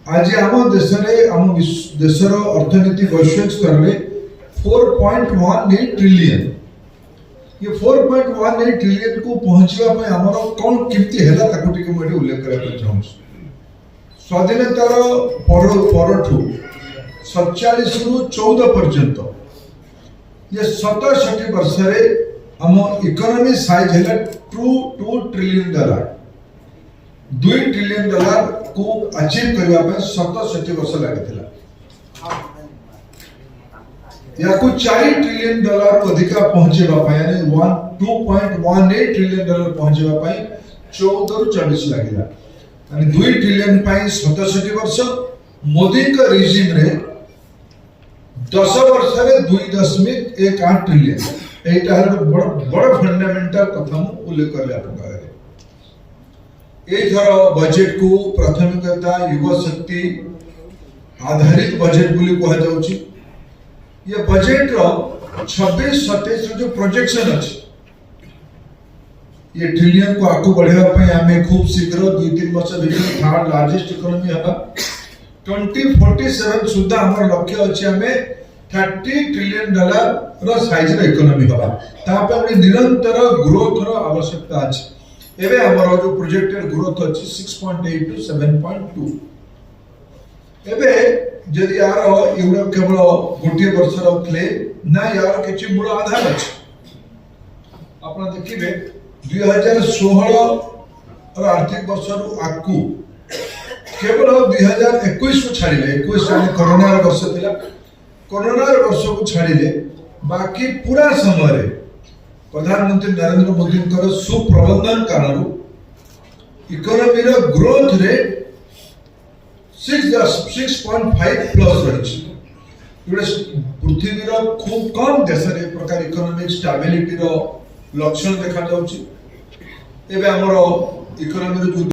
आज आम देशर अर्थनीति वैश्विक स्तर में 4.18 ट्रिलियन ये 4.18 ट्रिलियन को पहुंचवा आमर कौन केमती है उल्लेख करने चाहूँ। स्वाधीनतार परठू 47 रु 14 पर्यंत ये 67 वर्ष आम इकोनॉमी साइज है $2 ट्रिलियन $2 ट्रिलियन को अचीव करने 67 वर्ष लगी या 4 ट्रिलियन अधिक पहुंचेगा यानी 2.18 ट्रिलियन पहुंचेगा 14 रु 24 लगे 2 ट्रिलियन 67 वर्ष मोदी का रिजिम रे 10 वर्ष में 2.18 ट्रिलियन एटा बड़ फंडामेंटल कथा उल्लेख कर बजेट को प्राथमिकता युवा शक्ति आधारित बजेट बोली कहा जाउची। ये बजेट रो 26-27 जो प्रोजेक्शन अच्छे ये ट्रिलियन को आगू बढ़ावा आम खूब शीघ्र 2-3 वर्ष भीतर थर्ड लार्जेस्ट इकोनॉमी हवा 2047 सुधा हमर लक्ष्य अच्छे आम $30 ट्रिलियन रो साइज रो इकोनॉमी हवा तापर निरंतर ग्रोथ रो आवश्यकता अच्छे। एबे हमर जो प्रोजेक्टेड ग्रोथ अच्छी 6.8 to 7.2 एबे जदि यार एवढा केवल गोटे वर्षर प्ले ना यार किछि मूल आधार अछि। आपण देखिबे 2016 और आर्थिक वर्षर आकु केवल 2021 को छाड़िले 21 यानी कोरोना वर्ष थिला कोरोना वर्ष को छाड़िले बाकी पूरा समय रे प्रधानमंत्री नरेंद्र मोदी सुप्रबंधन कारण इकोनॉमी रो ग्रोथ रेट 6.5 प्लस रही पृथ्वी रो खूब कम देश रे प्रकार इकोनॉमिक स्टेबिलिटी रो लक्षण देखा जाउची। एबे हमरो इकोनॉमी रो